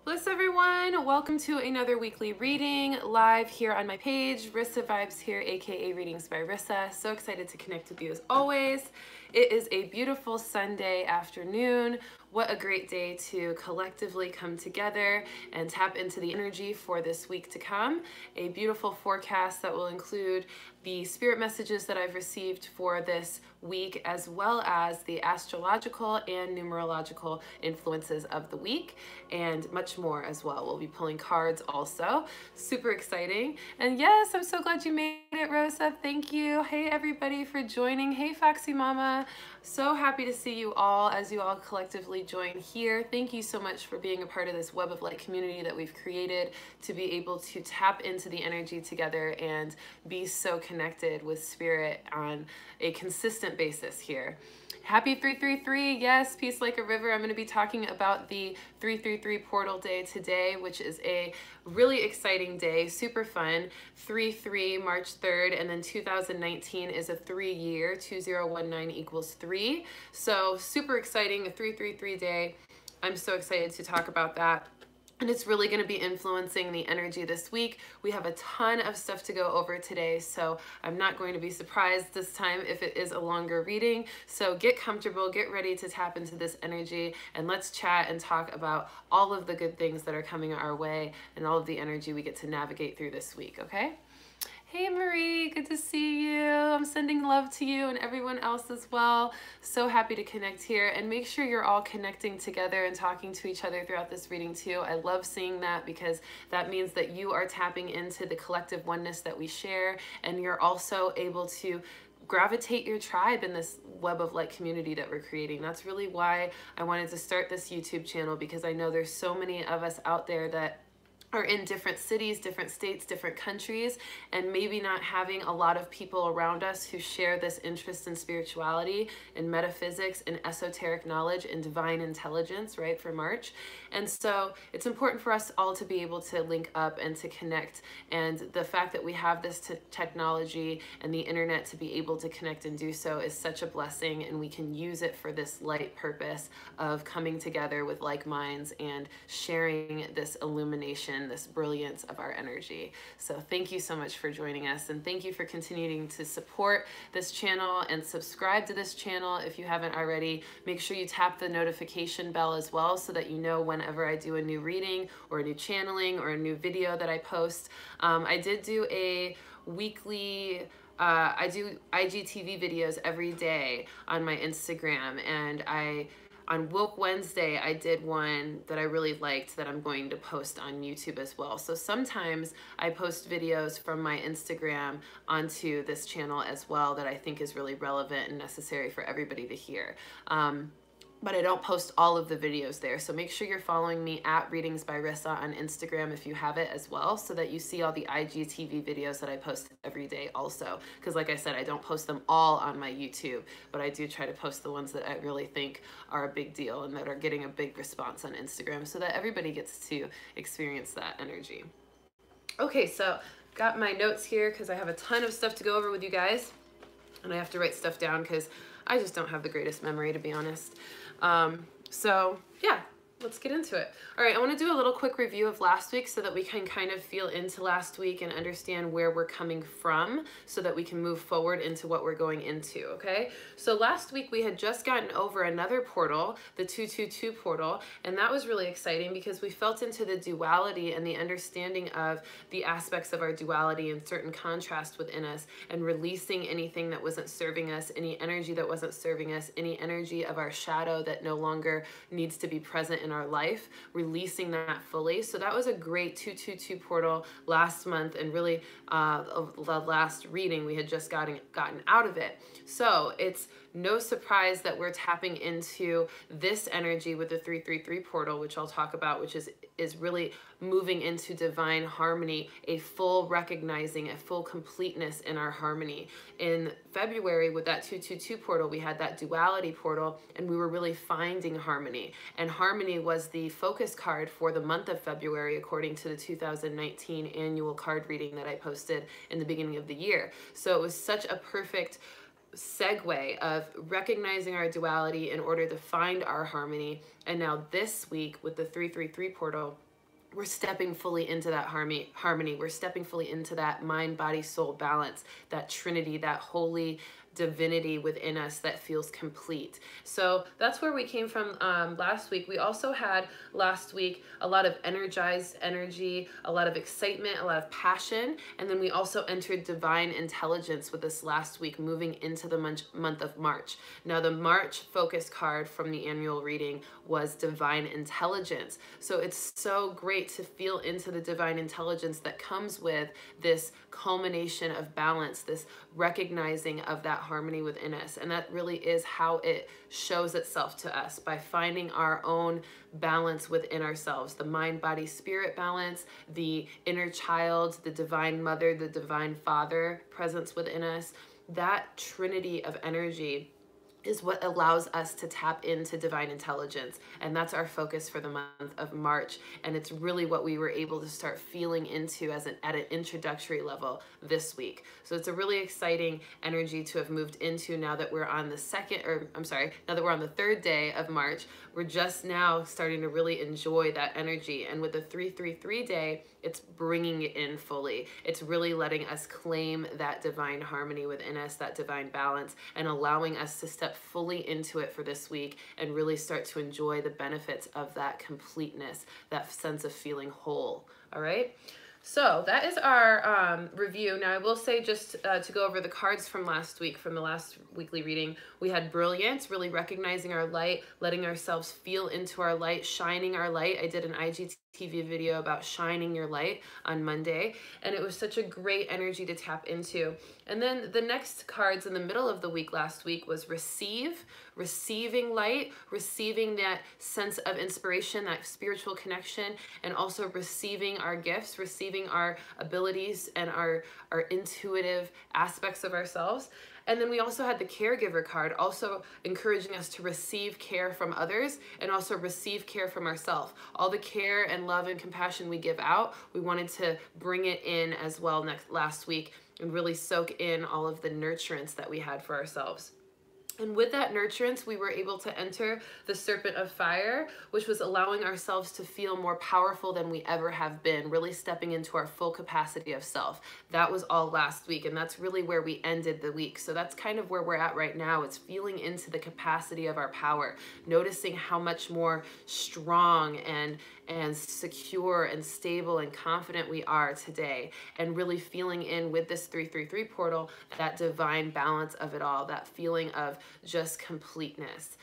Bliss everyone, welcome to another weekly reading live here on my page. Rissa Vibes here, aka Readings by Rissa. So excited to connect with you as always. It is a beautiful Sunday afternoon. What a great day to collectively come together and tap into the energy for this week to come. A beautiful forecast that will include the spirit messages that I've received for this week, as well as the astrological and numerological influences of the week, and much more as well. We'll be pulling cards also. Super exciting. And yes, I'm so glad you made it, Rosa. Thank you. Hey, everybody for joining. Hey, Foxy Mama. So happy to see you all as you all collectively join here. Thank you so much for being a part of this web of light community that we've created to be able to tap into the energy together and be so connected with spirit on a consistent basis here. Happy 333, yes, peace like a river. I'm going to be talking about the 333 portal day today, which is a really exciting day, super fun. 3-3, March 3rd, and then 2019 is a 3-year, 2019 equals 3. So super exciting, a 333 day. I'm so excited to talk about that. And it's really going to be influencing the energy this week. We have a ton of stuff to go over today, so I'm not going to be surprised this time if it is a longer reading. So get comfortable, get ready to tap into this energy, and let's chat and talk about all of the good things that are coming our way and all of the energy we get to navigate through this week, okay? Hey Marie, good to see you. I'm sending love to you and everyone else as well. So happy to connect here, and make sure you're all connecting together and talking to each other throughout this reading too. I love seeing that because that means that you are tapping into the collective oneness that we share, and you're also able to gravitate your tribe in this web of light community that we're creating. That's really why I wanted to start this YouTube channel, because I know there's so many of us out there that are in different cities, different states, different countries, and maybe not having a lot of people around us who share this interest in spirituality and metaphysics and esoteric knowledge and divine intelligence, right, for March. And so it's important for us all to be able to link up and to connect. And the fact that we have this technology and the internet to be able to connect and do so is such a blessing, and we can use it for this light purpose of coming together with like minds and sharing this illumination, this brilliance of our energy. So thank you so much for joining us, and thank you for continuing to support this channel and subscribe to this channel if you haven't already. Make sure you tap the notification bell as well so that you know whenever I do a new reading or a new channeling or a new video that I post. I did do a weekly I do IGTV videos every day on my Instagram, and on Woke Wednesday, I did one that I really liked that I'm going to post on YouTube as well. So sometimes I post videos from my Instagram onto this channel as well that I think is really relevant and necessary for everybody to hear. But I don't post all of the videos there. So make sure you're following me at Readings by Rissa on Instagram if you have it as well, so that you see all the IGTV videos that I post every day also. Because like I said, I don't post them all on my YouTube, but I do try to post the ones that I really think are a big deal and that are getting a big response on Instagram, so that everybody gets to experience that energy. Okay, so got my notes here because I have a ton of stuff to go over with you guys, and I have to write stuff down because I just don't have the greatest memory, to be honest. So yeah, let's get into it. All right, I want to do a little quick review of last week so that we can kind of feel into last week and understand where we're coming from so that we can move forward into what we're going into, okay? So last week we had just gotten over another portal, the 222 portal, and that was really exciting because we felt into the duality and the understanding of the aspects of our duality and certain contrast within us, and releasing anything that wasn't serving us, any energy that wasn't serving us, any energy of our shadow that no longer needs to be present in our life, releasing that fully. So that was a great 222 portal last month, and really the last reading we had just gotten out of it. So it's no surprise that we're tapping into this energy with the 333 portal, which I'll talk about, which is really moving into divine harmony, a full recognizing, a full completeness in our harmony. In February with that 222 portal, we had that duality portal, and we were really finding harmony. And harmony was the focus card for the month of February, according to the 2019 annual card reading that I posted in the beginning of the year. So it was such a perfect segue of recognizing our duality in order to find our harmony. And now this week with the 333 portal, we're stepping fully into that harmony. We're stepping fully into that mind, body, soul balance, that trinity, that holy divinity within us that feels complete. So that's where we came from last week. We also had last week a lot of energized energy, a lot of excitement, a lot of passion, and then we also entered divine intelligence with this last week, moving into the month of March. Now the March focus card from the annual reading was divine intelligence. So it's so great to feel into the divine intelligence that comes with this culmination of balance, this recognizing of that harmony within us. And that really is how it shows itself to us, by finding our own balance within ourselves, the mind, body, spirit balance, the inner child, the divine mother, the divine father presence within us. That trinity of energy is what allows us to tap into divine intelligence. And that's our focus for the month of March. And it's really what we were able to start feeling into at an introductory level this week. So it's a really exciting energy to have moved into now that we're on the now that we're on the third day of March. We're just now starting to really enjoy that energy. And with the 333 day, it's bringing it in fully. It's really letting us claim that divine harmony within us, that divine balance, and allowing us to step fully into it for this week and really start to enjoy the benefits of that completeness, that sense of feeling whole. All right. So that is our review. Now I will say, just to go over the cards from last week, from the last weekly reading, we had brilliance, really recognizing our light, letting ourselves feel into our light, shining our light. I did an IGTV video about shining your light on Monday, and it was such a great energy to tap into. And then the next cards in the middle of the week last week was receive, receiving light, receiving that sense of inspiration, that spiritual connection, and also receiving our gifts, receiving our abilities and our intuitive aspects of ourselves. And then we also had the caregiver card, also encouraging us to receive care from others and also receive care from ourselves. All the care and love and compassion we give out, we wanted to bring it in as well last week and really soak in all of the nurturance that we had for ourselves. And with that nurturance, we were able to enter the Serpent of Fire, which was allowing ourselves to feel more powerful than we ever have been, really stepping into our full capacity of self. That was all last week, and that's really where we ended the week. So that's kind of where we're at right now. It's feeling into the capacity of our power, noticing how much more strong and secure and stable and confident we are today, and really feeling in with this 333 portal that divine balance of it all, that feeling of just completeness.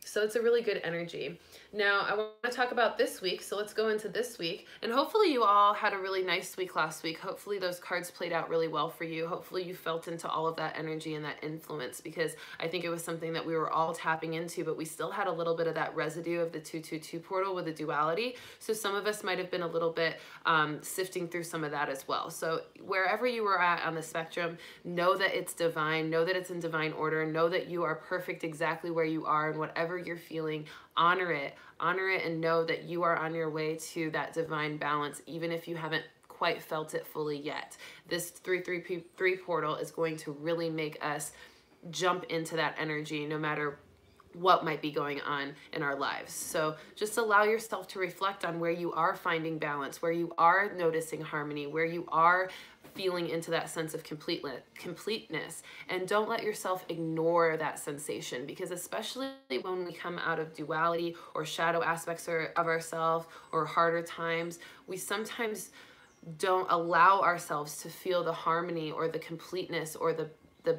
So it's a really good energy. Now I want to talk about this week, so let's go into this week. And hopefully you all had a really nice week last week. Hopefully those cards played out really well for you. Hopefully you felt into all of that energy and that influence, because I think it was something that we were all tapping into, but we still had a little bit of that residue of the 222 portal with the duality. So some of us might have been a little bit sifting through some of that as well. So wherever you were at on the spectrum, know that it's divine, know that it's in divine order, know that you are perfect exactly where you are, and whatever you're feeling, honor it and know that you are on your way to that divine balance, even if you haven't quite felt it fully yet. This 333 portal is going to really make us jump into that energy no matter what might be going on in our lives. So just allow yourself to reflect on where you are finding balance, where you are noticing harmony, where you are feeling into that sense of completeness, and don't let yourself ignore that sensation, because especially when we come out of duality or shadow aspects of ourselves or harder times, we sometimes don't allow ourselves to feel the harmony or the completeness or the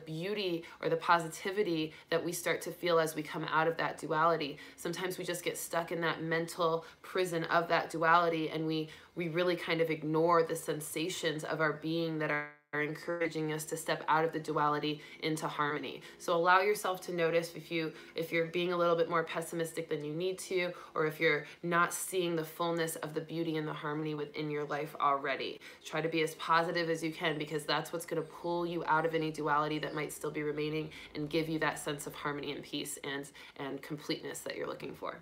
beauty or the positivity that we start to feel as we come out of that duality. Sometimes we just get stuck in that mental prison of that duality, and we really kind of ignore the sensations of our being that are encouraging us to step out of the duality into harmony. So allow yourself to notice if you're being a little bit more pessimistic than you need to, or if you're not seeing the fullness of the beauty and the harmony within your life already. Try to be as positive as you can, because that's what's going to pull you out of any duality that might still be remaining and give you that sense of harmony and peace and completeness that you're looking for.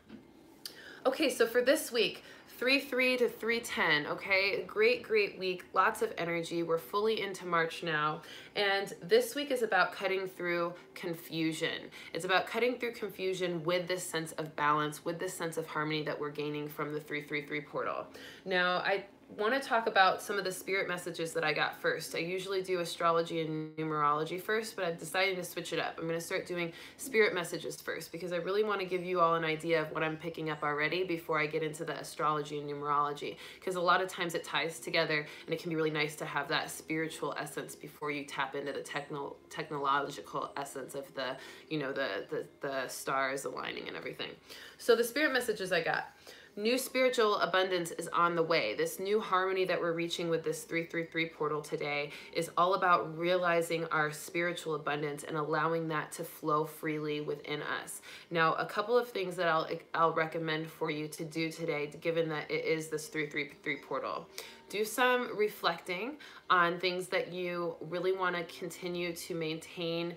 Okay, so for this week, 3/3 to 3/10, okay? Great week, lots of energy. We're fully into March now. And this week is about cutting through confusion. It's about cutting through confusion with this sense of balance, with this sense of harmony that we're gaining from the 333 portal. Now, I want to talk about some of the spirit messages that I got first. I usually do astrology and numerology first, but I've decided to switch it up. I'm going to start doing spirit messages first because I really want to give you all an idea of what I'm picking up already before I get into the astrology and numerology, because a lot of times it ties together and it can be really nice to have that spiritual essence before you tap into the technological essence of the, you know, the stars aligning and everything. So the spirit messages I got: new spiritual abundance is on the way. This new harmony that we're reaching with this 333 portal today is all about realizing our spiritual abundance and allowing that to flow freely within us. Now, a couple of things that I'll recommend for you to do today, given that it is this 333 portal. Do some reflecting on things that you really want to continue to maintain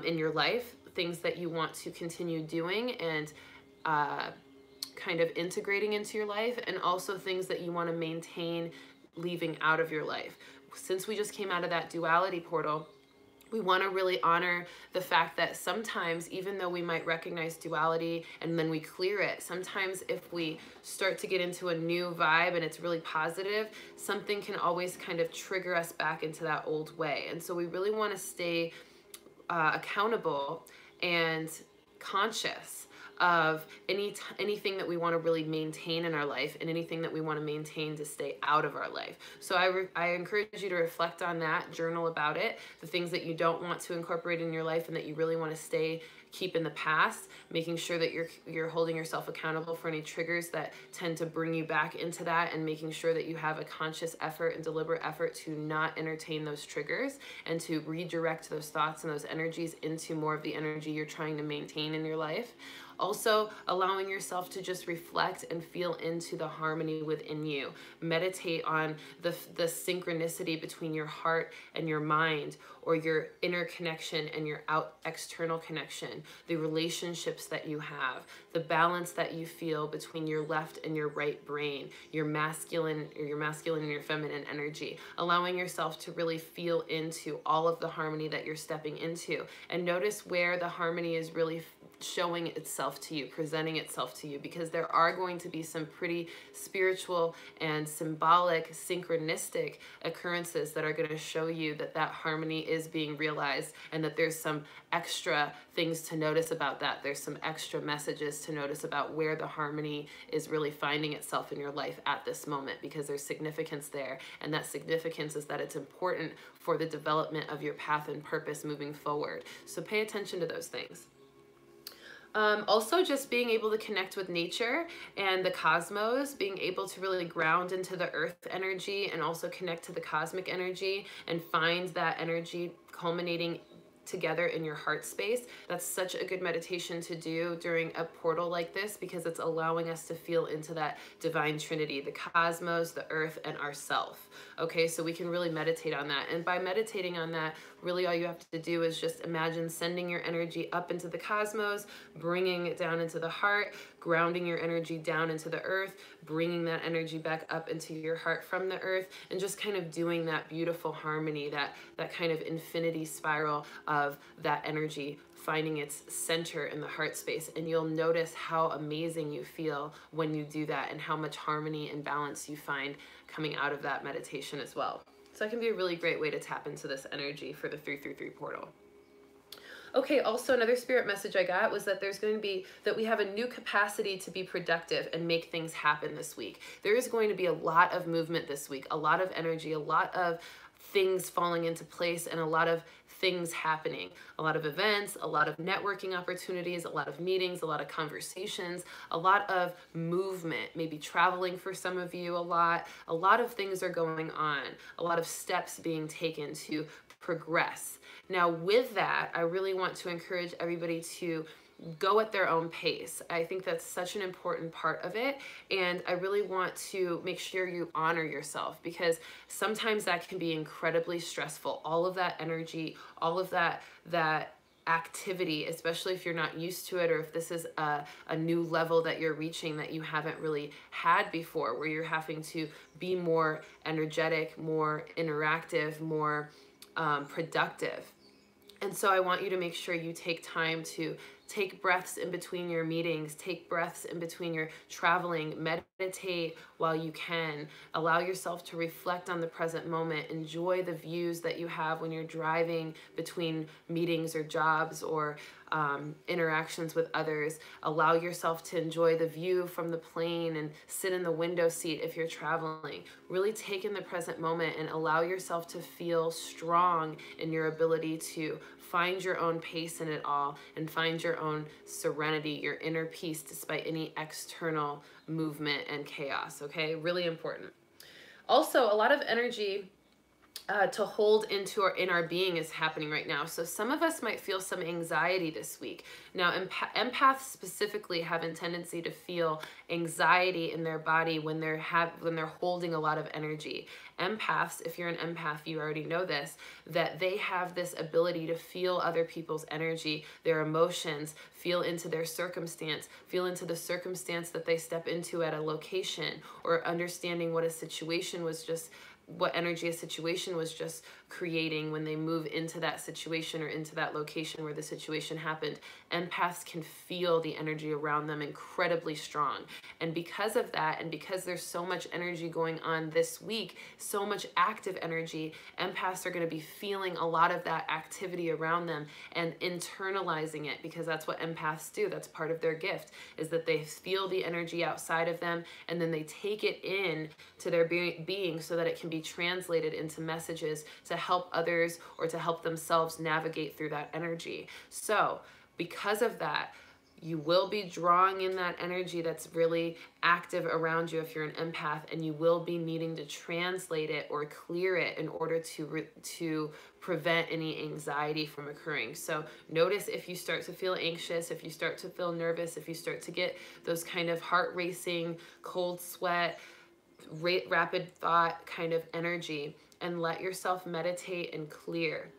in your life, things that you want to continue doing and kind of integrating into your life, and also things that you want to maintain leaving out of your life. Since we just came out of that duality portal, we want to really honor the fact that sometimes, even though we might recognize duality and then we clear it, sometimes if we start to get into a new vibe and it's really positive, something can always kind of trigger us back into that old way. And so we really want to stay accountable and conscious of anything that we want to really maintain in our life and anything that we want to maintain to stay out of our life. So I encourage you to reflect on that, journal about it, the things that you don't want to incorporate in your life and that you really want to keep in the past, making sure that you're holding yourself accountable for any triggers that tend to bring you back into that, and making sure that you have a conscious effort and deliberate effort to not entertain those triggers and to redirect those thoughts and those energies into more of the energy you're trying to maintain in your life. Also, allowing yourself to just reflect and feel into the harmony within you. Meditate on the synchronicity between your heart and your mind, or your inner connection and your external connection, the relationships that you have, the balance that you feel between your left and your right brain, your masculine and your feminine energy, allowing yourself to really feel into all of the harmony that you're stepping into, and notice where the harmony is really showing itself to you, presenting itself to you, because there are going to be some pretty spiritual and symbolic synchronistic occurrences that are going to show you that harmony is being realized, and that there's some extra things to notice about that. There's some extra messages to notice about where the harmony is really finding itself in your life at this moment, because there's significance there, and that significance is that it's important for the development of your path and purpose moving forward. So pay attention to those things. Also, just being able to connect with nature and the cosmos, being able to really ground into the earth energy and also connect to the cosmic energy and find that energy culminating together in your heart space. That's such a good meditation to do during a portal like this, because it's allowing us to feel into that divine trinity, the cosmos, the earth, and ourself. Okay, so we can really meditate on that. And by meditating on that, really all you have to do is just imagine sending your energy up into the cosmos, bringing it down into the heart, grounding your energy down into the earth, bringing that energy back up into your heart from the earth, and just kind of doing that beautiful harmony, that kind of infinity spiral of that energy finding its center in the heart space. And you'll notice how amazing you feel when you do that, and how much harmony and balance you find coming out of that meditation as well. So that can be a really great way to tap into this energy for the 333 portal. Okay, also another spirit message I got was that we have a new capacity to be productive and make things happen this week. There is going to be a lot of movement this week, a lot of energy, a lot of things falling into place, and a lot of things happening, a lot of events, a lot of networking opportunities, a lot of meetings, a lot of conversations, a lot of movement, maybe traveling for some of you, a lot of things are going on, a lot of steps being taken to progress. Now with that, I really want to encourage everybody to go at their own pace. I think that's such an important part of it, and I really want to make sure you honor yourself, because sometimes that can be incredibly stressful. All of that energy, all of that activity, especially if you're not used to it, or if this is a new level that you're reaching that you haven't really had before, where you're having to be more energetic, more interactive, more productive. And so I want you to make sure you take time to take breaths in between your meetings, take breaths in between your traveling, meditate while you can, allow yourself to reflect on the present moment, enjoy the views that you have when you're driving between meetings or jobs or interactions with others. Allow yourself to enjoy the view from the plane and sit in the window seat if you're traveling. Really take in the present moment and allow yourself to feel strong in your ability to find your own pace in it all and find your own serenity, your inner peace despite any external movement and chaos, okay? Really important. Also, a lot of energy to hold in our being is happening right now. So some of us might feel some anxiety this week. Now, empaths specifically have a tendency to feel anxiety in their body when they're holding a lot of energy. Empaths, if you're an empath, you already know this, that they have this ability to feel other people's energy, their emotions, feel into their circumstance, feel into the circumstance that they step into at a location, or understanding what energy a situation was just creating when they move into that situation or into that location where the situation happened. Empaths can feel the energy around them incredibly strong. And because of that, and because there's so much energy going on this week, so much active energy, empaths are going to be feeling a lot of that activity around them and internalizing it, because that's what empaths do. That's part of their gift, is that they feel the energy outside of them and then they take it in to their being so that it can be translated into messages to help others or to help themselves navigate through that energy. So because of that, you will be drawing in that energy that's really active around you if you're an empath, and you will be needing to translate it or clear it in order to prevent any anxiety from occurring. So notice if you start to feel anxious, if you start to feel nervous, if you start to get those kind of heart racing, cold sweat, rapid thought kind of energy, and let yourself meditate and clear.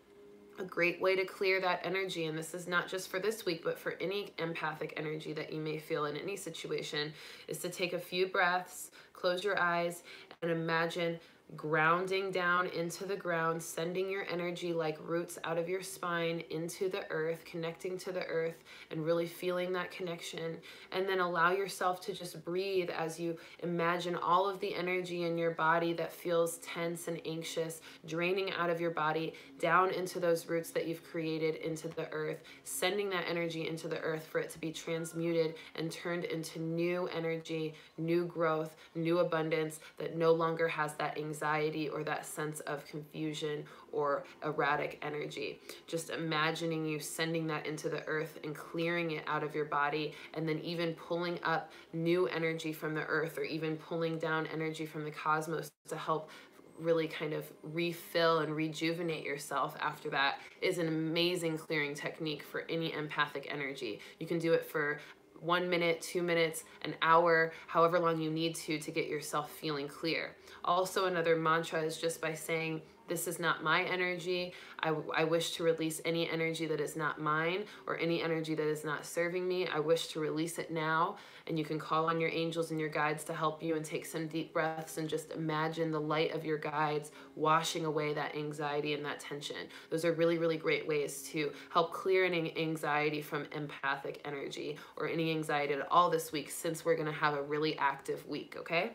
A great way to clear that energy, and this is not just for this week, but for any empathic energy that you may feel in any situation, is to take a few breaths, close your eyes, and imagine grounding down into the ground, sending your energy like roots out of your spine into the earth, connecting to the earth and really feeling that connection. And then allow yourself to just breathe as you imagine all of the energy in your body that feels tense and anxious, draining out of your body down into those roots that you've created into the earth, sending that energy into the earth for it to be transmuted and turned into new energy, new growth, new abundance that no longer has that anxiety or that sense of confusion or erratic energy. Just imagining you sending that into the earth and clearing it out of your body, and then even pulling up new energy from the earth, or even pulling down energy from the cosmos to help really kind of refill and rejuvenate yourself after that, is an amazing clearing technique for any empathic energy. You can do it for 1 minute, 2 minutes, an hour, however long you need to get yourself feeling clear. Also, another mantra is just by saying, this is not my energy. I wish to release any energy that is not mine, or any energy that is not serving me. I wish to release it now. And you can call on your angels and your guides to help you, and take some deep breaths and just imagine the light of your guides washing away that anxiety and that tension. Those are really, really great ways to help clear any anxiety from empathic energy, or any anxiety at all this week, since we're going to have a really active week, okay?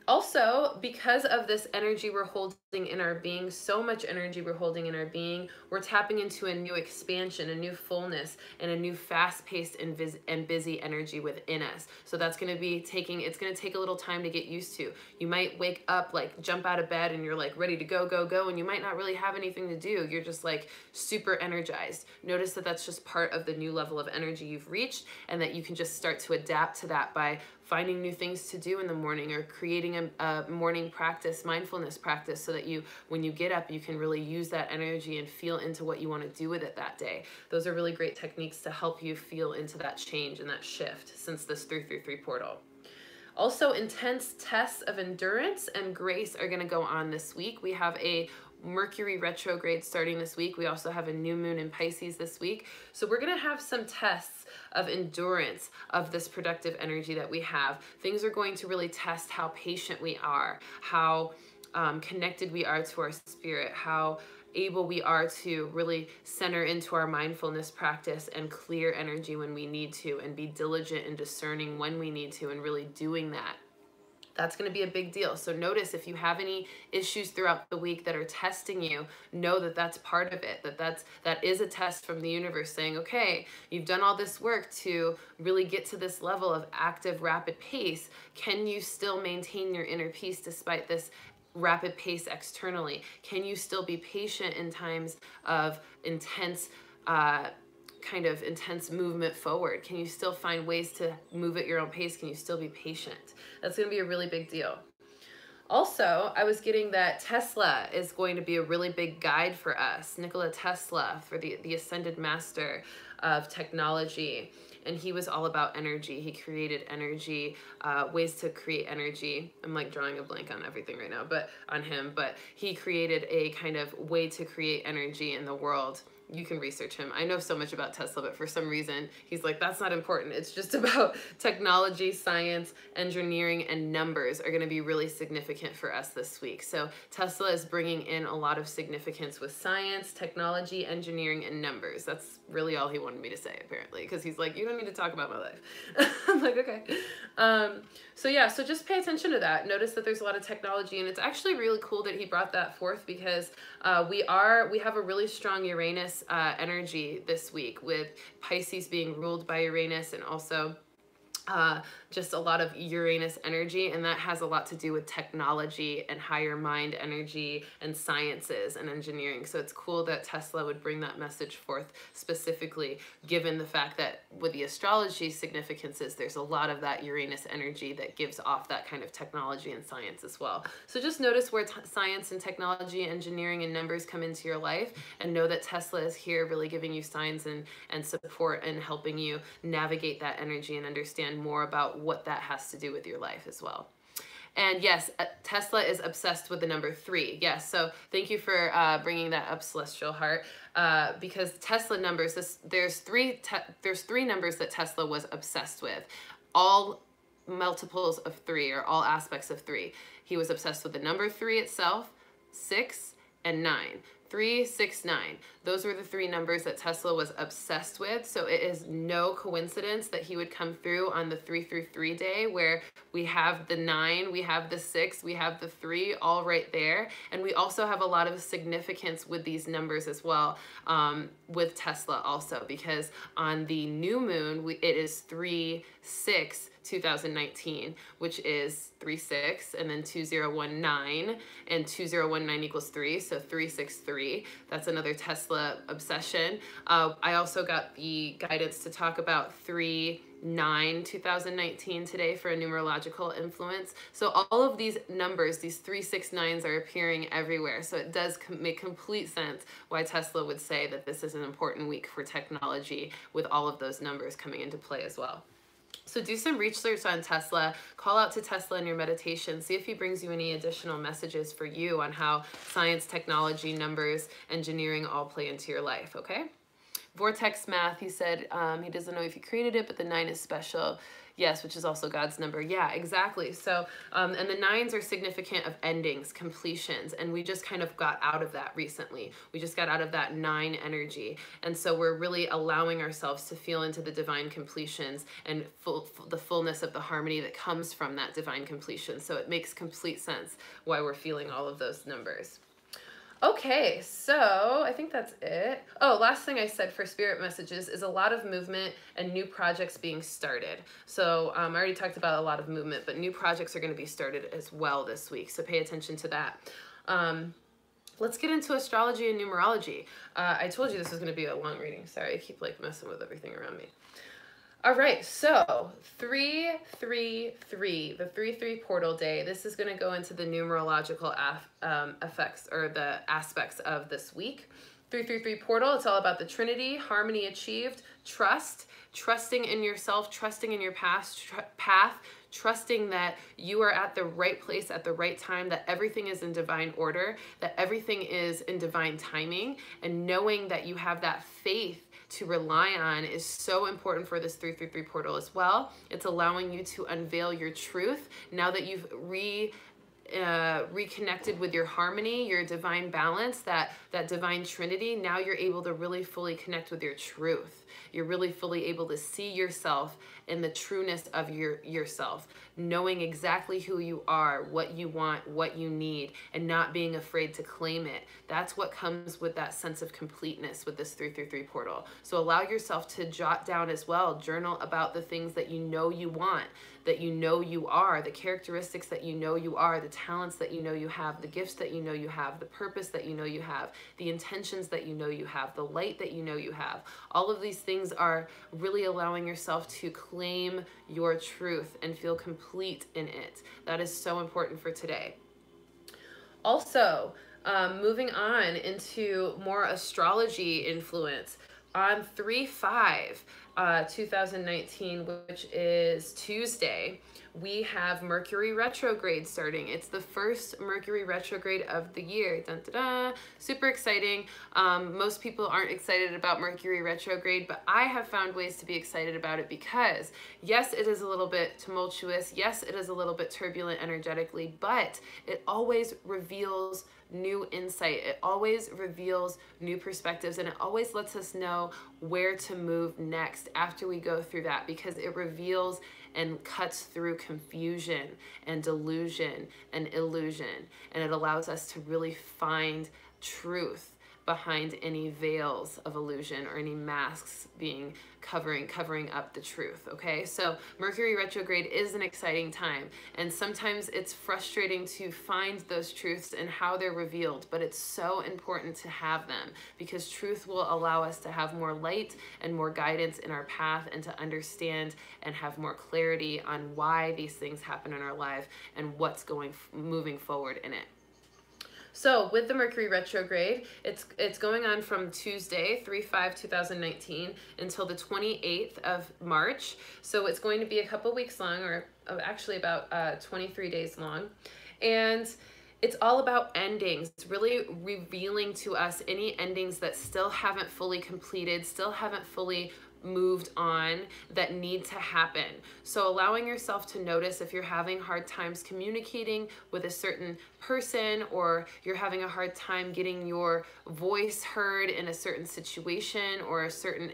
Also, because of this energy we're holding in our being, so much energy we're holding in our being, we're tapping into a new expansion, a new fullness, and a new fast-paced and busy energy within us. So that's going to be it's going to take a little time to get used to. You might wake up, like jump out of bed, and you're like ready to go, go, go, and you might not really have anything to do. You're just like super energized. Notice that that's just part of the new level of energy you've reached, and that you can just start to adapt to that by finding new things to do in the morning, or creating a morning practice, mindfulness practice, so that when you get up, you can really use that energy and feel into what you want to do with it that day. Those are really great techniques to help you feel into that change and that shift since this 333 portal. Also, intense tests of endurance and grace are going to go on this week. We have a Mercury Retrograde starting this week. We also have a new moon in Pisces this week. So we're going to have some tests of endurance of this productive energy that we have. Things are going to really test how patient we are, how connected we are to our spirit, how able we are to really center into our mindfulness practice and clear energy when we need to, and be diligent and discerning when we need to, and really doing that. That's going to be a big deal. So notice if you have any issues throughout the week that are testing you, know that that's part of it, that is a test from the universe saying, okay, you've done all this work to really get to this level of active, rapid pace. Can you still maintain your inner peace despite this rapid pace externally? Can you still be patient in times of intense intense movement forward? Can you still find ways to move at your own pace? Can you still be patient? That's going to be a really big deal. Also, I was getting that Tesla is going to be a really big guide for us. Nikola Tesla, for the Ascended Master of Technology. And he was all about energy. He created energy, ways to create energy. I'm like drawing a blank on everything right now, but on him. But he created a kind of way to create energy in the world. You can research him. I know so much about Tesla, but for some reason, he's like, that's not important. It's just about technology, science, engineering, and numbers are going to be really significant for us this week. So Tesla is bringing in a lot of significance with science, technology, engineering, and numbers. That's really all he wanted me to say, apparently, because he's like, you don't need to talk about my life. I'm like, okay. So yeah, so just pay attention to that. Notice that there's a lot of technology, and it's actually really cool that he brought that forth, because we have a really strong Uranus energy this week, with Pisces being ruled by Uranus, and also just a lot of Uranus energy, and that has a lot to do with technology and higher mind energy and sciences and engineering. So it's cool that Tesla would bring that message forth specifically, given the fact that with the astrology significances, there's a lot of that Uranus energy that gives off that kind of technology and science as well. So just notice where science and technology, engineering, and numbers come into your life, and know that Tesla is here really giving you signs and support, and helping you navigate that energy and understand more about what that has to do with your life as well. And yes, Tesla is obsessed with the number 3. Yes, so thank you for bringing that up, Celestial Heart, because Tesla numbers, there's three numbers that Tesla was obsessed with, all multiples of 3, or all aspects of 3. He was obsessed with the number 3 itself, 6, and 9. 3, 6, 9. Those were the 3 numbers that Tesla was obsessed with. So it is no coincidence that he would come through on the 333 day, where we have the 9, we have the 6, we have the 3 all right there. And we also have a lot of significance with these numbers as well, with Tesla also, because on the new moon, it is 3/6 2019, which is 3/6, and then 2019, and 2019 equals 3, so 363. That's another Tesla obsession. I also got the guidance to talk about 3/9 2019 today for a numerological influence. So all of these numbers, these 3, 6, 9s, are appearing everywhere. So it does make complete sense why Tesla would say that this is an important week for technology, with all of those numbers coming into play as well. So do some research on Tesla, call out to Tesla in your meditation, see if he brings you any additional messages for you on how science, technology, numbers, engineering all play into your life, okay? Vortex Math, he said he doesn't know if he created it, but the 9 is special. Yes, which is also God's number. Yeah, exactly. So, and the 9s are significant of endings, completions, and we just kind of got out of that recently. We just got out of that 9 energy. And so we're really allowing ourselves to feel into the divine completions and the fullness of the harmony that comes from that divine completion. So it makes complete sense why we're feeling all of those numbers. Okay, so I think that's it. Oh, last thing I said for spirit messages is a lot of movement and new projects being started. So I already talked about a lot of movement, but new projects are going to be started as well this week. So pay attention to that. Let's get into astrology and numerology. I told you this was going to be a long reading. Sorry, I keep like messing with everything around me. All right, so 333, the 3/3 portal day. This is going to go into the numerological effects, or the aspects of this week. 333 portal, it's all about the Trinity, harmony achieved, trust, trusting in yourself, trusting in your path, trusting that you are at the right place at the right time, that everything is in divine order, that everything is in divine timing, and knowing that you have that faith to rely on is so important for this 333 portal as well. It's allowing you to unveil your truth now that you've reconnected with your harmony, your divine balance, that divine Trinity. Now you're able to really fully connect with your truth. You're really fully able to see yourself in the trueness of yourself, knowing exactly who you are, what you want, what you need, and not being afraid to claim it. That's what comes with that sense of completeness with this 333 portal. So allow yourself to jot down as well, journal about the things that you know you want, that you know you are, the characteristics that you know you are, the talents that you know you have, the gifts that you know you have, the purpose that you know you have, the intentions that you know you have, the light that you know you have. All of these things are really allowing yourself to claim your truth and feel complete in it. That is so important for today. Also, moving on into more astrology influence, on 3/5/2019, which is Tuesday, we have Mercury retrograde starting. It's the first Mercury retrograde of the year. Dun, dun, dun. Super exciting. Most people aren't excited about Mercury retrograde, but I have found ways to be excited about it because, yes, it is a little bit tumultuous. Yes, it is a little bit turbulent energetically, but it always reveals new insight. It always reveals new perspectives, and it always lets us know where to move next after we go through that, because it reveals and cuts through confusion and delusion and illusion, and it allows us to really find truth behind any veils of illusion or any masks being covering up the truth. Okay, so Mercury retrograde is an exciting time, and sometimes it's frustrating to find those truths and how they're revealed, but it's so important to have them, because truth will allow us to have more light and more guidance in our path, and to understand and have more clarity on why these things happen in our life and what's moving forward in it. So with the Mercury retrograde, it's going on from Tuesday, 3/5/2019, until the 28th of March. So it's going to be a couple weeks long, or actually about 23 days long. And it's all about endings. It's really revealing to us any endings that still haven't fully completed, still haven't fully moved on, that need to happen. So allowing yourself to notice if you're having hard times communicating with a certain person, or you're having a hard time getting your voice heard in a certain situation or a certain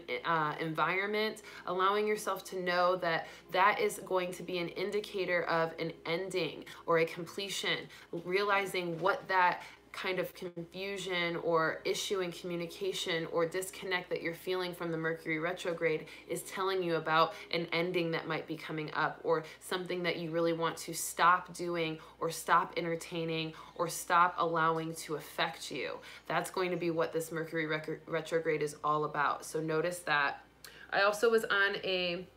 environment, allowing yourself to know that that is going to be an indicator of an ending or a completion, realizing what that kind of confusion or issue in communication or disconnect that you're feeling from the Mercury retrograde is telling you about an ending that might be coming up, or something that you really want to stop doing or stop entertaining or stop allowing to affect you. That's going to be what this Mercury retrograde is all about. So notice that. I also was on a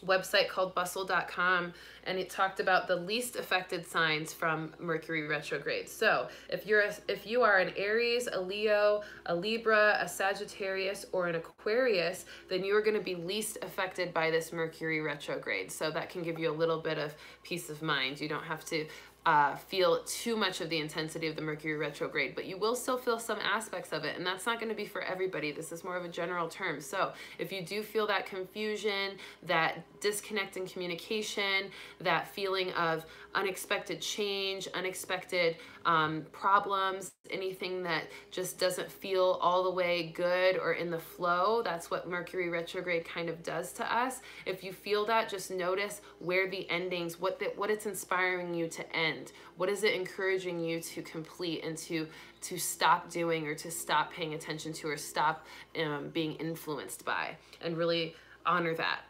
website called bustle.com, and it talked about the least affected signs from Mercury retrograde. So if you are an Aries, a Leo, a Libra, a Sagittarius, or an Aquarius, then you are going to be least affected by this Mercury retrograde. So that can give you a little bit of peace of mind. You don't have to feel too much of the intensity of the Mercury retrograde, but you will still feel some aspects of it, and that's not going to be for everybody. This is more of a general term. So if you do feel that confusion, that disconnect in communication, that feeling of unexpected change, unexpected problems, anything that just doesn't feel all the way good or in the flow, that's what Mercury retrograde kind of does to us. If you feel that, just notice where the endings, what it's inspiring you to end. What is it encouraging you to complete and to stop doing, or to stop paying attention to, or stop being influenced by, and really honor that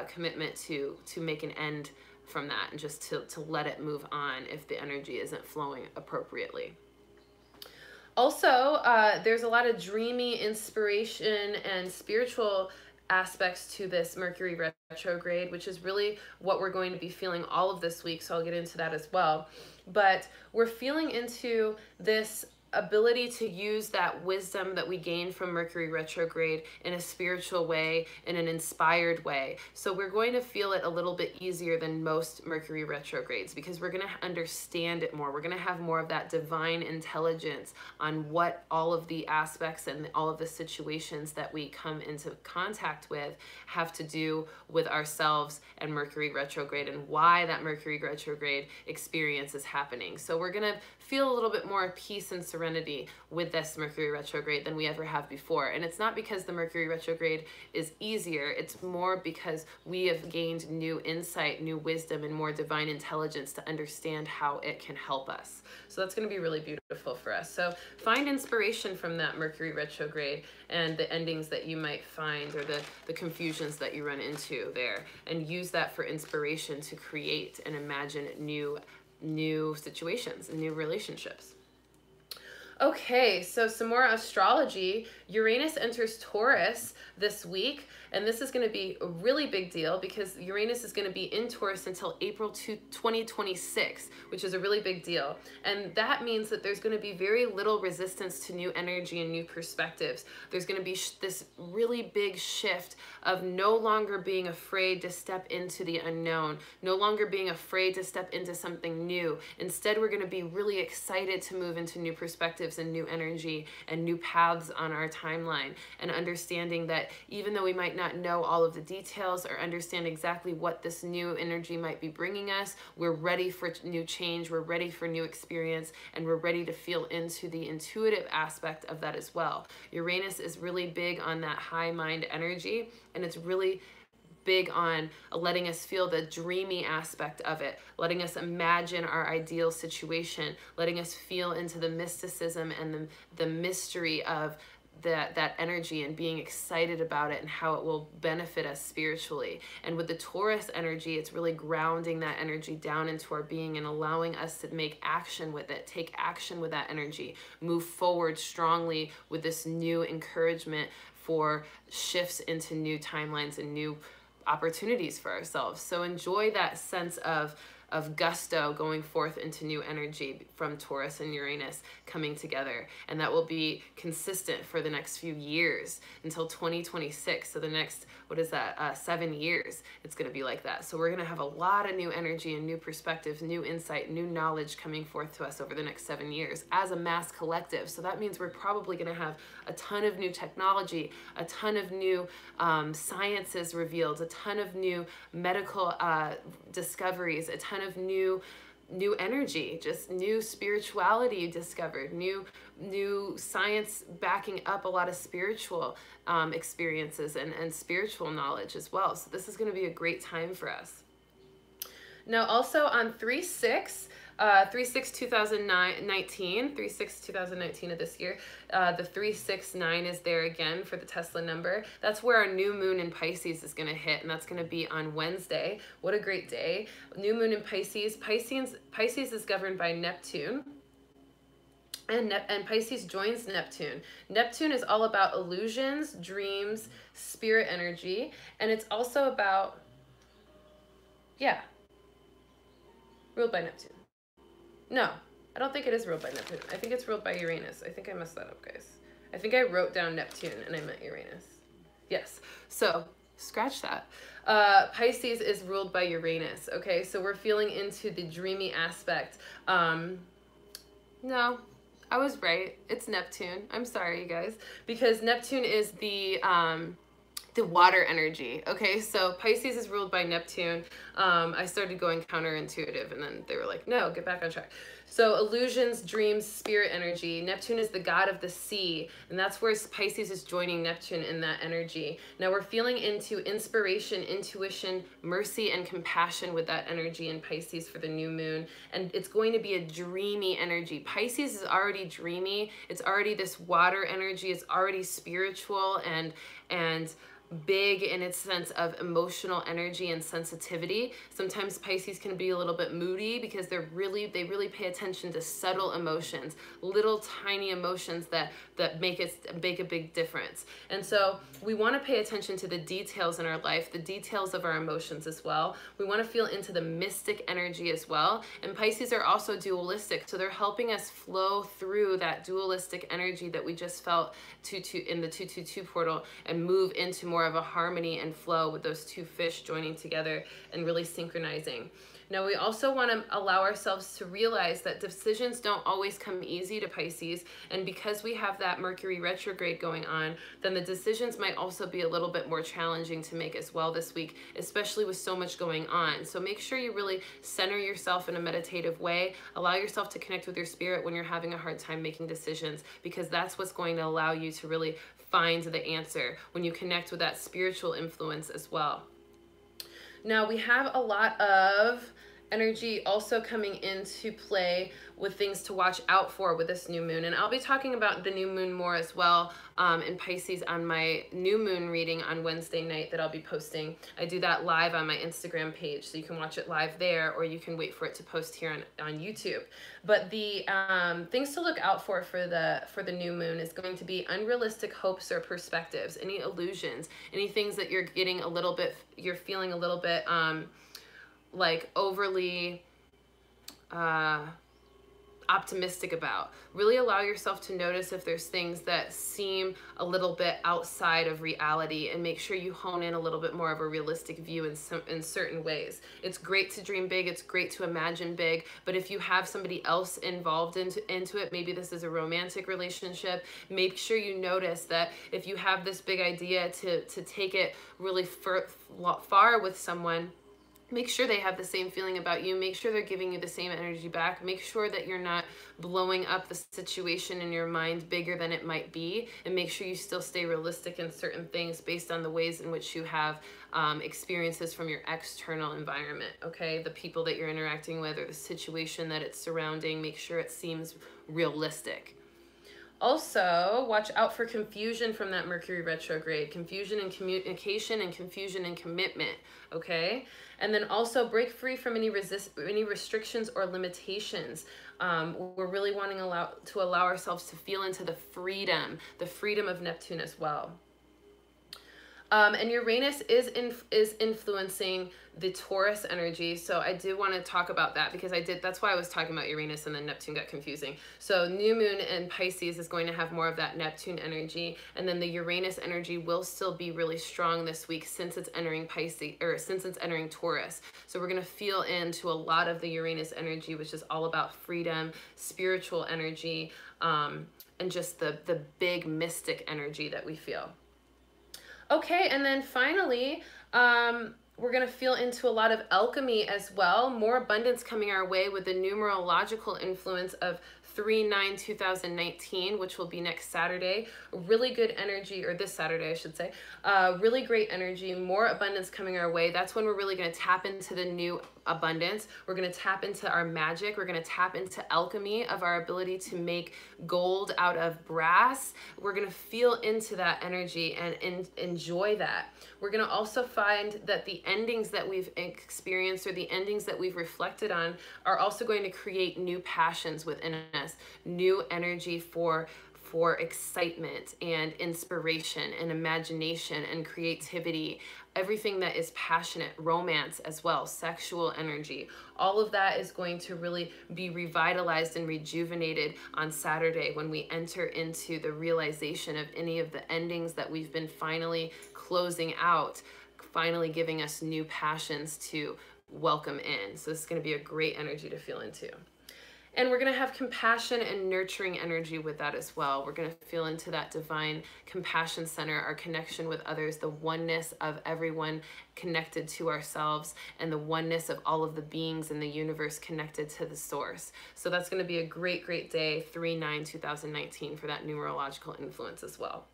commitment to make an end from that, and just to let it move on if the energy isn't flowing appropriately. Also, there's a lot of dreamy inspiration and spiritual aspects to this Mercury retrograde, which is really what we're going to be feeling all of this week, so I'll get into that as well. But we're feeling into this ability to use that wisdom that we gain from Mercury retrograde in a spiritual way, in an inspired way. So we're going to feel it a little bit easier than most Mercury retrogrades because we're going to understand it more. We're going to have more of that divine intelligence on what all of the aspects and all of the situations that we come into contact with have to do with ourselves and Mercury retrograde, and why that Mercury retrograde experience is happening. So we're going to feel a little bit more peace and serenity with this Mercury retrograde than we ever have before. And it's not because the Mercury retrograde is easier, it's more because we have gained new insight, new wisdom, and more divine intelligence to understand how it can help us. So that's going to be really beautiful for us. So find inspiration from that Mercury retrograde and the endings that you might find, or the confusions that you run into there, and use that for inspiration to create and imagine new situations and new relationships. Okay, so some more astrology. Uranus enters Taurus this week, and this is going to be a really big deal because Uranus is going to be in Taurus until April 2026, which is a really big deal. And that means that there's going to be very little resistance to new energy and new perspectives. There's going to be this really big shift of no longer being afraid to step into the unknown, no longer being afraid to step into something new. Instead, we're going to be really excited to move into new perspectives and new energy and new paths on our timeline, and understanding that even though we might not know all of the details or understand exactly what this new energy might be bringing us, we're ready for new change, we're ready for new experience, and we're ready to feel into the intuitive aspect of that as well. Uranus is really big on that high mind energy, and it's really big on letting us feel the dreamy aspect of it, letting us imagine our ideal situation, letting us feel into the mysticism and the mystery of that energy, and being excited about it and how it will benefit us spiritually. And with the Taurus energy, it's really grounding that energy down into our being and allowing us to make action with it, take action with that energy, move forward strongly with this new encouragement for shifts into new timelines and new opportunities for ourselves. So enjoy that sense of gusto going forth into new energy from Taurus and Uranus coming together, and that will be consistent for the next few years until 2026. So the next, 7 years, it's going to be like that. So we're going to have a lot of new energy and new perspectives, new insight, new knowledge coming forth to us over the next 7 years as a mass collective. So that means we're probably going to have a ton of new technology, a ton of new sciences revealed, a ton of new medical discoveries, a ton of new energy, just new spirituality discovered, new science backing up a lot of spiritual experiences and spiritual knowledge as well. So this is going to be a great time for us. Now also on 3/6, 3/6/2019 of this year, the 369 is there again for the Tesla number. That's where our new moon in Pisces is going to hit, and that's going to be on Wednesday. What a great day. New moon in Pisces. Pisces is governed by Neptune. And Pisces joins Neptune. Neptune is all about illusions, dreams, spirit energy, and it's also about, ruled by Neptune. No, I don't think it is ruled by Neptune. I think it's ruled by Uranus. I think I messed that up, guys. I think I wrote down Neptune and I meant Uranus. Yes, so scratch that. Pisces is ruled by Uranus, okay? So we're feeling into the dreamy aspect. No, I was right. It's Neptune. I'm sorry, you guys. Because Neptune is the water energy. Okay, so Pisces is ruled by Neptune. I started going counterintuitive, and then they were like, no, get back on track. So illusions, dreams, spirit energy. Neptune is the god of the sea, and that's where Pisces is joining Neptune in that energy. Now we're feeling into inspiration, intuition, mercy, and compassion with that energy in Pisces for the new moon. And it's going to be a dreamy energy. Pisces is already dreamy. It's already this water energy. It's already spiritual and big in its sense of emotional energy and sensitivity. Sometimes Pisces can be a little bit moody because they really pay attention attention to subtle emotions, little tiny emotions that make a big difference. And so we want to pay attention to the details in our life, the details of our emotions as well. We want to feel into the mystic energy as well. And Pisces are also dualistic, so they're helping us flow through that dualistic energy that we just felt in the 222 portal and move into more of a harmony and flow with those two fish joining together and really synchronizing. Now, we also want to allow ourselves to realize that decisions don't always come easy to Pisces, and because we have that Mercury retrograde going on, then the decisions might also be a little bit more challenging to make as well this week, especially with so much going on. So make sure you really center yourself in a meditative way, allow yourself to connect with your spirit when you're having a hard time making decisions, because that's what's going to allow you to really find the answer when you connect with that spiritual influence as well. Now, we have a lot of energy also coming into play with things to watch out for with this new moon. And I'll be talking about the new moon more as well in Pisces on my new moon reading on Wednesday night that I'll be posting. I do that live on my Instagram page, so you can watch it live there, or you can wait for it to post here on YouTube. But the things to look out for the new moon is going to be unrealistic hopes or perspectives, any illusions, any things that you're getting a little bit, you're feeling a little bit like overly optimistic about. Really allow yourself to notice if there's things that seem a little bit outside of reality, and make sure you hone in a little bit more of a realistic view in certain ways. It's great to dream big, it's great to imagine big, but if you have somebody else involved into it, maybe this is a romantic relationship, make sure you notice that if you have this big idea to take it really far with someone, make sure they have the same feeling about you. Make sure they're giving you the same energy back. Make sure that you're not blowing up the situation in your mind bigger than it might be. And make sure you still stay realistic in certain things based on the ways in which you have experiences from your external environment, okay? The people that you're interacting with or the situation that it's surrounding. Make sure it seems realistic. Also, watch out for confusion from that Mercury retrograde, confusion in communication and confusion in commitment, okay? And then also break free from any restrictions or limitations. We're really wanting to allow ourselves to feel into the freedom of Neptune as well. And Uranus is influencing the Taurus energy, so I do want to talk about that because that's why I was talking about Uranus and then Neptune got confusing. So new moon in Pisces is going to have more of that Neptune energy, and then the Uranus energy will still be really strong this week since it's entering Pisces, or since it's entering Taurus. So we're going to feel into a lot of the Uranus energy, which is all about freedom, spiritual energy, and just the big mystic energy that we feel. Okay, and then finally, we're going to feel into a lot of alchemy as well. More abundance coming our way with the numerological influence of 3/9/2019, which will be next Saturday. Really good energy, or this Saturday, I should say. Really great energy, more abundance coming our way. That's when we're really going to tap into the new abundance. We're going to tap into our magic. We're going to tap into alchemy of our ability to make gold out of brass. We're going to feel into that energy and enjoy that. We're going to also find that the endings that we've experienced or the endings that we've reflected on are also going to create new passions within us, new energy for excitement and inspiration and imagination and creativity, everything that is passionate, romance as well, sexual energy. All of that is going to really be revitalized and rejuvenated on Saturday when we enter into the realization of any of the endings that we've been finally closing out, finally giving us new passions to welcome in. So this is going to be a great energy to feel into. And we're going to have compassion and nurturing energy with that as well. We're going to feel into that divine compassion center, our connection with others, the oneness of everyone connected to ourselves, and the oneness of all of the beings in the universe connected to the source. So that's going to be a great, great day, 3/9/2019, for that numerological influence as well.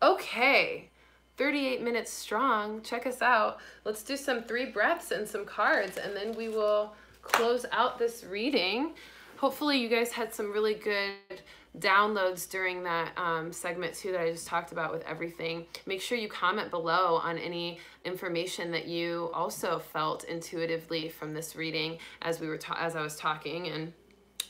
Okay. 38 minutes strong. Check us out. Let's do some 3 breaths and some cards, and then we will close out this reading. Hopefully you guys had some really good downloads during that segment too that I just talked about with everything. Make sure you comment below on any information that you also felt intuitively from this reading as I was talking, and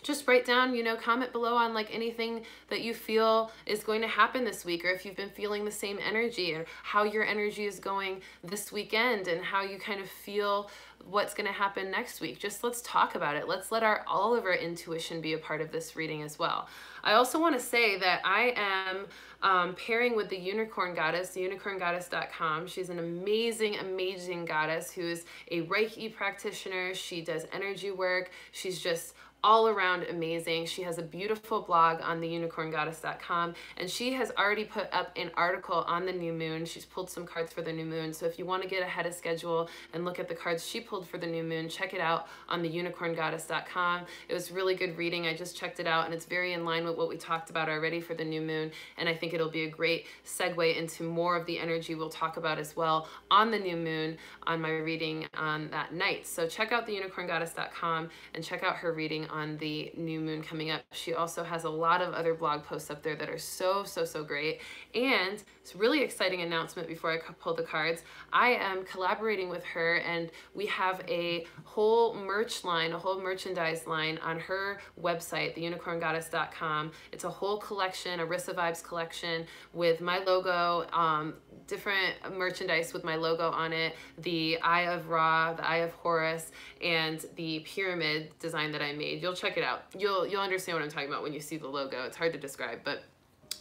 just write down, comment below on like anything that you feel is going to happen this week, or if you've been feeling the same energy, or how your energy is going this weekend, and how you kind of feel what's going to happen next week. Just let's talk about it. Let's let all of our intuition be a part of this reading as well. I also want to say that I am pairing with the Unicorn Goddess, unicorngoddess.com. She's an amazing goddess who is a Reiki practitioner. She does energy work. She's just all around amazing. She has a beautiful blog on the unicorngoddess.com, and she has already put up an article on the new moon. She's pulled some cards for the new moon. So if you want to get ahead of schedule and look at the cards she pulled for the new moon, check it out on the unicorngoddess.com. It was really good reading. I just checked it out, and it's very in line with what we talked about already for the new moon. And I think it'll be a great segue into more of the energy we'll talk about as well on the new moon on my reading on that night. So check out the unicorngoddess.com and check out her reading on the new moon coming up. She also has a lot of other blog posts up there that are so great. And it's a really exciting announcement before I pull the cards. I am collaborating with her, and we have a whole merch line, a whole merchandise line on her website, theunicorngoddess.com. It's a whole collection, a Rissa Vibes collection with my logo, different merchandise with my logo on it, the Eye of Ra, the Eye of Horus, and the pyramid design that I made. You'll check it out. You'll understand what I'm talking about when you see the logo. It's hard to describe, but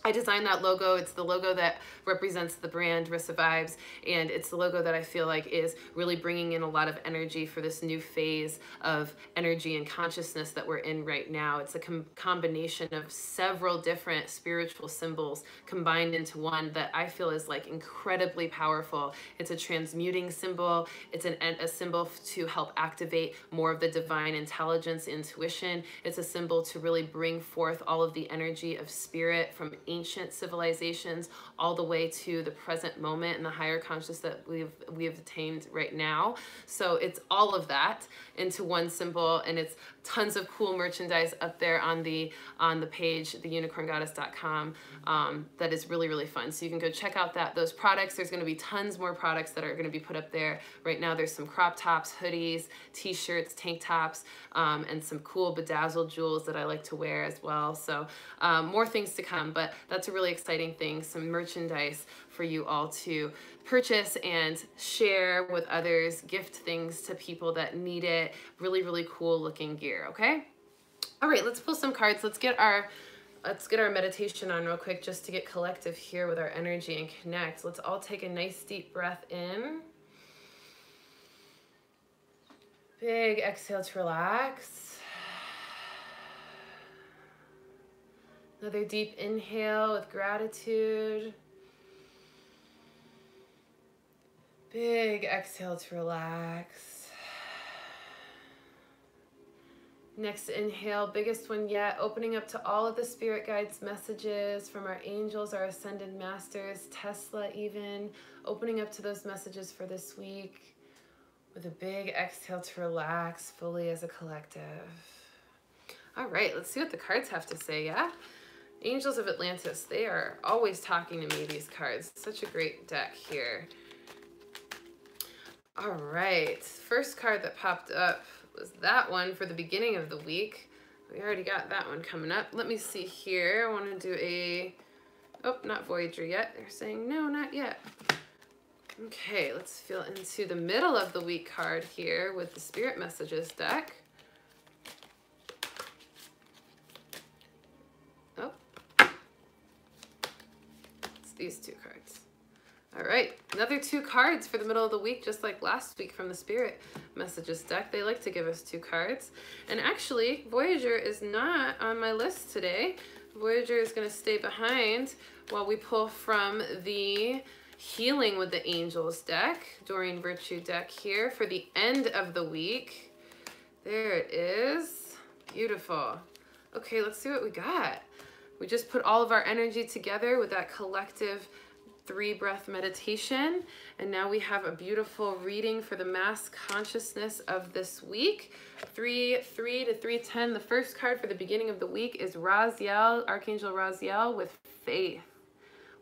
I designed that logo. It's the logo that represents the brand Rissa Vibes, and it's the logo that I feel like is really bringing in a lot of energy for this new phase of energy and consciousness that we're in right now. It's a combination of several different spiritual symbols combined into one that I feel is like incredibly powerful. It's a transmuting symbol. It's a symbol to help activate more of the divine intelligence, intuition. It's a symbol to really bring forth all of the energy of spirit from ancient civilizations all the way to the present moment and the higher conscious that we have attained right now. So it's all of that into one symbol, and it's tons of cool merchandise up there on the page, theunicorngoddess.com, that is really fun. So you can go check out those products. There's going to be tons more products that are going to be put up there. Right now there's some crop tops, hoodies, t-shirts, tank tops, and some cool bedazzled jewels that I like to wear as well. So more things to come, but that's a really exciting thing, some merchandise for you all to purchase and share with others, gift things to people that need it. Really cool looking gear, okay? All right, let's pull some cards. Let's get our meditation on real quick, just to get collective here with our energy and connect. Let's all take a nice deep breath in. Big exhale to relax. Another deep inhale with gratitude. Big exhale to relax. Next inhale, biggest one yet, opening up to all of the spirit guides messages from our angels, our ascended masters, Tesla even, opening up to those messages for this week with a big exhale to relax fully as a collective. All right, let's see what the cards have to say, yeah? Angels of Atlantis, they are always talking to me, these cards. Such a great deck here. All right, first card that popped up was that one for the beginning of the week. We already got that one coming up. Let me see here. I want to do oh, not Voyager yet. They're saying no, not yet. Okay, let's feel into the middle of the week card here with the Spirit Messages deck. Oh, it's these two cards. All right, another two cards for the middle of the week, just like last week from the Spirit Messages deck. They like to give us two cards. And actually, Voyager is not on my list today. Voyager is going to stay behind while we pull from the Healing with the Angels deck, Doreen Virtue deck here for the end of the week. There it is. Beautiful. Okay, let's see what we got. We just put all of our energy together with that collective 3-breath meditation, and now we have a beautiful reading for the mass consciousness of this week. 3 to 310. The first card for the beginning of the week is Raziel, Archangel Raziel with faith.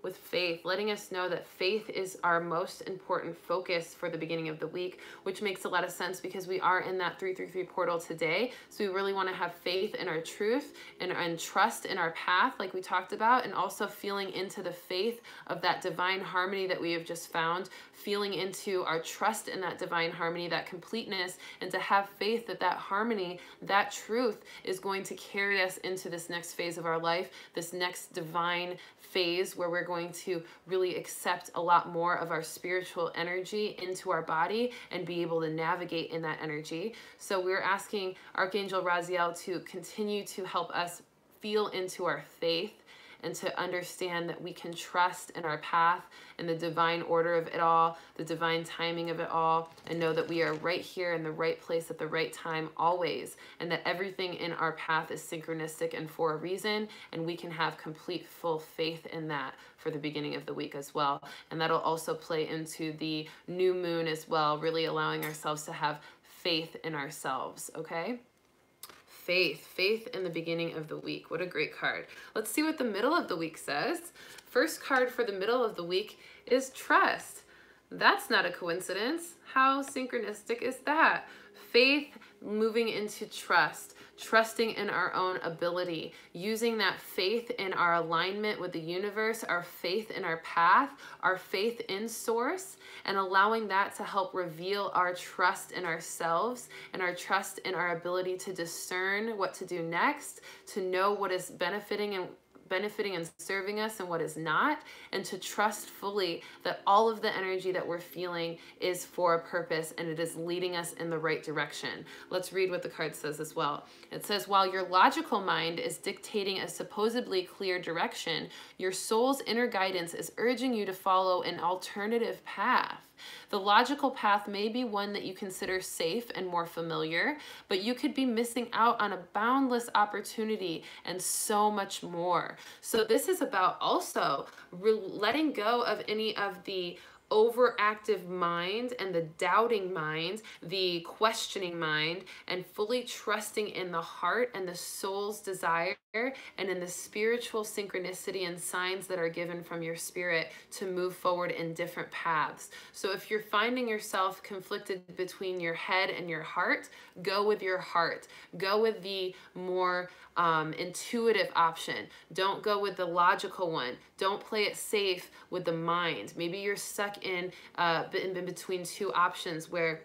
with faith, letting us know that faith is our most important focus for the beginning of the week, which makes a lot of sense because we are in that 333 portal today. So we really want to have faith in our truth and trust in our path, like we talked about, and also feeling into the faith of that divine harmony that we have just found, feeling into our trust in that divine harmony, that completeness, and to have faith that that harmony, that truth is going to carry us into this next phase of our life, this next divine phase where we're going to really accept a lot more of our spiritual energy into our body and be able to navigate in that energy. So we're asking Archangel Raziel to continue to help us feel into our faith and to understand that we can trust in our path and the divine order of it all, the divine timing of it all, and know that we are right here in the right place at the right time always, and that everything in our path is synchronistic and for a reason, and we can have complete full faith in that for the beginning of the week as well. And that'll also play into the new moon as well, really allowing ourselves to have faith in ourselves, okay? Faith in the beginning of the week. What a great card. Let's see what the middle of the week says. First card for the middle of the week is trust. That's not a coincidence. How synchronistic is that? Faith moving into trust, trusting in our own ability, using that faith in our alignment with the universe, our faith in our path, our faith in source, and allowing that to help reveal our trust in ourselves and our trust in our ability to discern what to do next, to know what is benefiting and serving us and what is not, and to trust fully that all of the energy that we're feeling is for a purpose and it is leading us in the right direction. Let's read what the card says as well. It says, while your logical mind is dictating a supposedly clear direction, your soul's inner guidance is urging you to follow an alternative path. The logical path may be one that you consider safe and more familiar, but you could be missing out on a boundless opportunity and so much more. So this is about also letting go of any of the overactive mind and the doubting mind, the questioning mind, and fully trusting in the heart and the soul's desire and in the spiritual synchronicity and signs that are given from your spirit to move forward in different paths. So if you're finding yourself conflicted between your head and your heart, go with your heart. Go with the more intuitive option. Don't go with the logical one. Don't play it safe with the mind. Maybe you're stuck in between two options where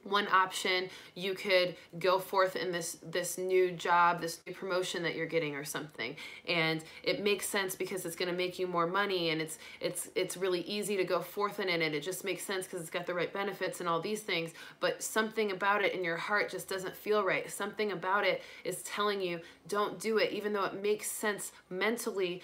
one option, you could go forth in this new job, this new promotion that you're getting or something. And it makes sense because it's going to make you more money, and it's really easy to go forth in it, and it just makes sense because it's got the right benefits and all these things. But something about it in your heart just doesn't feel right. Something about it is telling you, don't do it. Even though it makes sense mentally,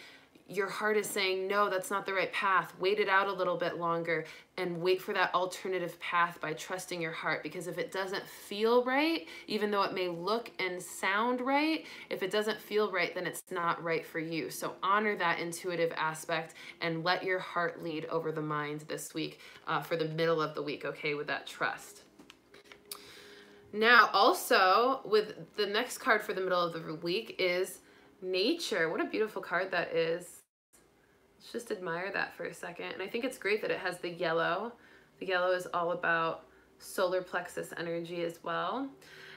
your heart is saying, no, that's not the right path. Wait it out a little bit longer and wait for that alternative path by trusting your heart. Because if it doesn't feel right, even though it may look and sound right, if it doesn't feel right, then it's not right for you. So honor that intuitive aspect and let your heart lead over the mind this week for the middle of the week, okay, with that trust. Now, also, with the next card for the middle of the week is nature. What a beautiful card that is. Let's just admire that for a second. And I think it's great that it has the yellow. The yellow is all about solar plexus energy as well.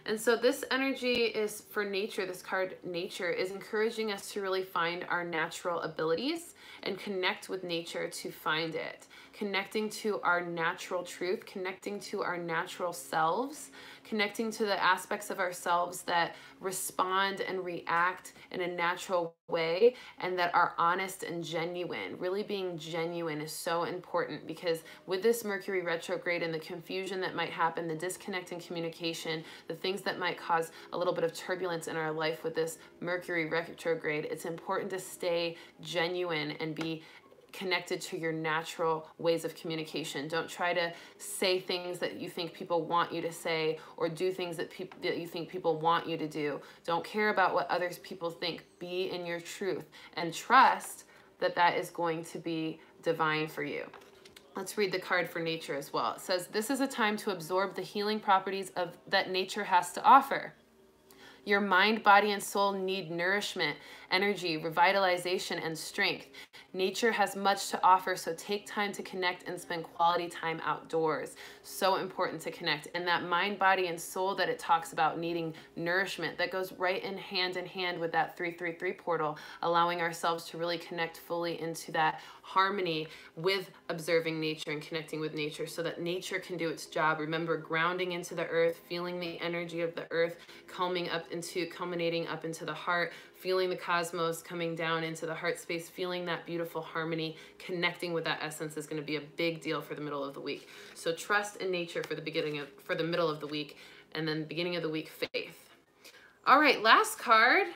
And so this energy is for nature. This card, nature, is encouraging us to really find our natural abilities and connect with nature to find it. Connecting to our natural truth, connecting to our natural selves, connecting to the aspects of ourselves that respond and react in a natural way and that are honest and genuine. Really being genuine is so important, because with this Mercury retrograde and the confusion that might happen, the disconnect in communication, the things that might cause a little bit of turbulence in our life with this Mercury retrograde, it's important to stay genuine and be connected to your natural ways of communication. Don't try to say things that you think people want you to say, or do things that you think people want you to do. Don't care about what others people think. Be in your truth and trust that that is going to be divine for you. Let's read the card for nature as well. It says, this is a time to absorb the healing properties that nature has to offer. Your mind, body, and soul need nourishment, energy, revitalization, and strength. Nature has much to offer, so take time to connect and spend quality time outdoors. So important to connect. And that mind, body, and soul that it talks about needing nourishment, that goes right in hand with that 333 portal, allowing ourselves to really connect fully into that harmony with observing nature and connecting with nature so that nature can do its job. Remember, grounding into the earth, feeling the energy of the earth culminating up into the heart, feeling the cosmos coming down into the heart space, feeling that beautiful harmony, connecting with that essence is going to be a big deal for the middle of the week. So trust in nature for the middle of the week, and then beginning of the week, faith. All right, last card,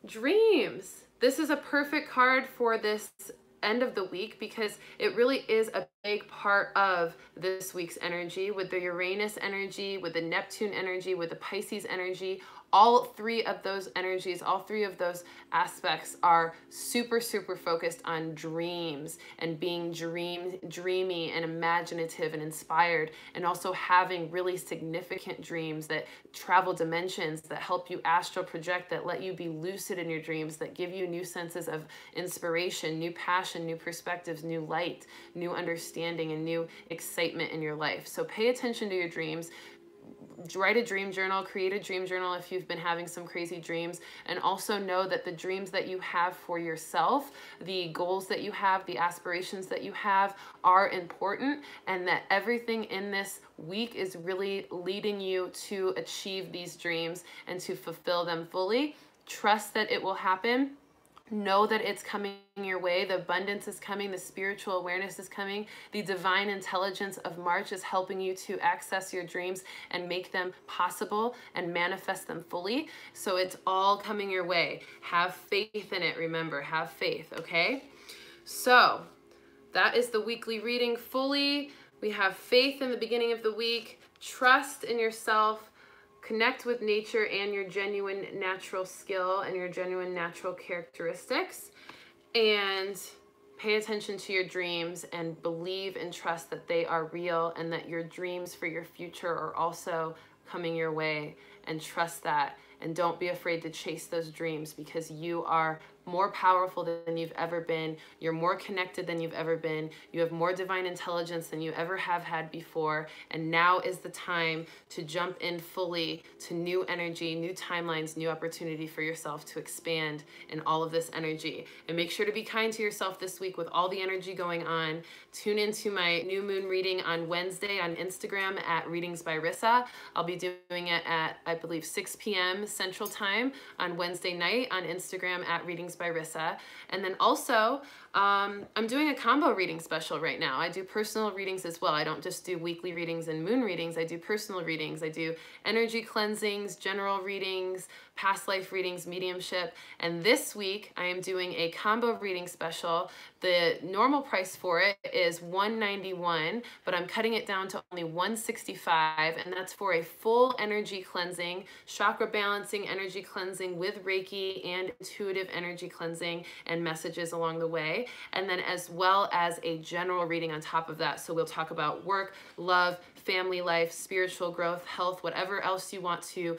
dreams. This is a perfect card for this end of the week because it really is a big part of this week's energy, with the Uranus energy, with the Neptune energy, with the Pisces energy. All three of those energies, all three of those aspects are super, super focused on dreams and being dreamy and imaginative and inspired, and also having really significant dreams that travel dimensions, that help you astral project, that let you be lucid in your dreams, that give you new senses of inspiration, new passion, new perspectives, new light, new understanding, and new excitement in your life. So pay attention to your dreams. Write a dream journal, create a dream journal if you've been having some crazy dreams, and also know that the dreams that you have for yourself, the goals that you have, the aspirations that you have are important, and that everything in this week is really leading you to achieve these dreams and to fulfill them fully. Trust that it will happen. Know that it's coming your way. The abundance is coming. The spiritual awareness is coming. The divine intelligence of March is helping you to access your dreams and make them possible and manifest them fully. So it's all coming your way. Have faith in it. Remember, have faith, okay? So that is the weekly reading fully. We have faith in the beginning of the week. Trust in yourself. Connect with nature and your genuine natural skill and your genuine natural characteristics, and pay attention to your dreams and believe and trust that they are real and that your dreams for your future are also coming your way, and trust that. And don't be afraid to chase those dreams, because you are more powerful than you've ever been. You're more connected than you've ever been. You have more divine intelligence than you ever have had before. And now is the time to jump in fully to new energy, new timelines, new opportunity for yourself to expand in all of this energy. And make sure to be kind to yourself this week with all the energy going on. Tune into my new moon reading on Wednesday on Instagram at Readings by Rissa. I'll be doing it at, I believe, 6 p.m. Central Time on Wednesday night on Instagram at Readings by Rissa. And then also, I'm doing a combo reading special right now. I do personal readings as well. I don't just do weekly readings and moon readings. I do personal readings. I do energy cleansings, general readings, past life readings, mediumship. And this week I am doing a combo reading special. The normal price for it is $191, but I'm cutting it down to only $165, and that's for a full energy cleansing, chakra balancing, energy cleansing with Reiki and intuitive energy cleansing and messages along the way, and then as well as a general reading on top of that. So we'll talk about work, love, family life, spiritual growth, health, whatever else you want to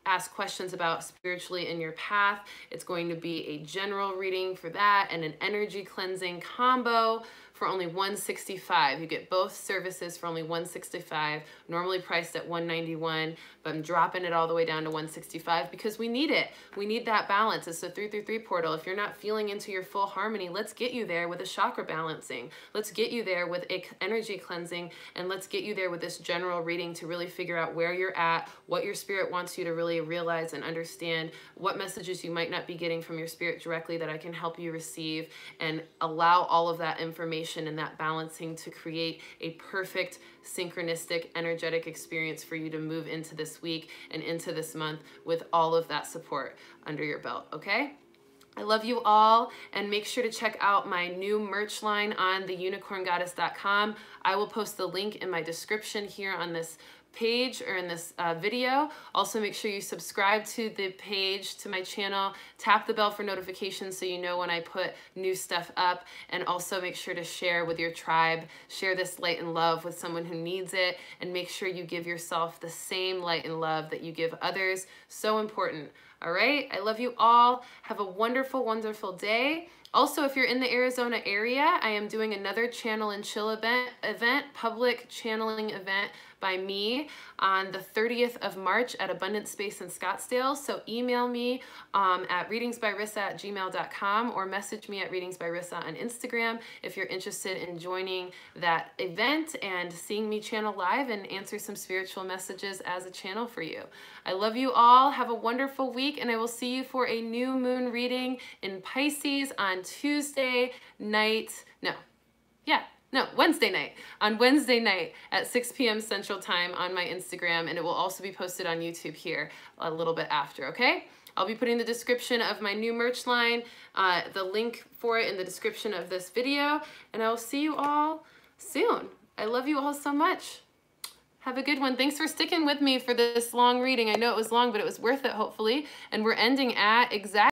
ask questions about spiritually in your path. It's going to be a general reading for that and an energy cleansing combo for only $165. You get both services for only $165, normally priced at $191, but I'm dropping it all the way down to $165 because we need it. We need that balance. It's the 333 portal. If you're not feeling into your full harmony, let's get you there with a chakra balancing. Let's get you there with a energy cleansing, and let's get you there with this general reading to really figure out where you're at, what your spirit wants you to really realize and understand, what messages you might not be getting from your spirit directly that I can help you receive, and allow all of that information and that balancing to create a perfect synchronistic energetic experience for you to move into this week and into this month with all of that support under your belt, okay? I love you all, and make sure to check out my new merch line on theunicorngoddess.com. I will post the link in my description here on this page or in this video. Also make sure you subscribe to the page, to my channel, tap the bell for notifications so you know when I put new stuff up, and also make sure to share with your tribe, share this light and love with someone who needs it, and make sure you give yourself the same light and love that you give others. So important. All right, I love you all. Have a wonderful, wonderful day. Also, if you're in the Arizona area, I am doing another Channel and Chill event, public channeling event by me on the 30th of March at Abundant Space in Scottsdale. So email me at readingsbyrissa@gmail.com or message me at readingsbyrissa on Instagram if you're interested in joining that event and seeing me channel live and answer some spiritual messages as a channel for you. I love you all. Have a wonderful week, and I will see you for a new moon reading in Pisces on Tuesday night. Wednesday night. On Wednesday night at 6 p.m. Central Time on my Instagram, and it will also be posted on YouTube here a little bit after, okay? I'll be putting the description of my new merch line, the link for it in the description of this video, and I will see you all soon. I love you all so much. Have a good one. Thanks for sticking with me for this long reading. I know it was long, but it was worth it, hopefully. And we're ending at exactly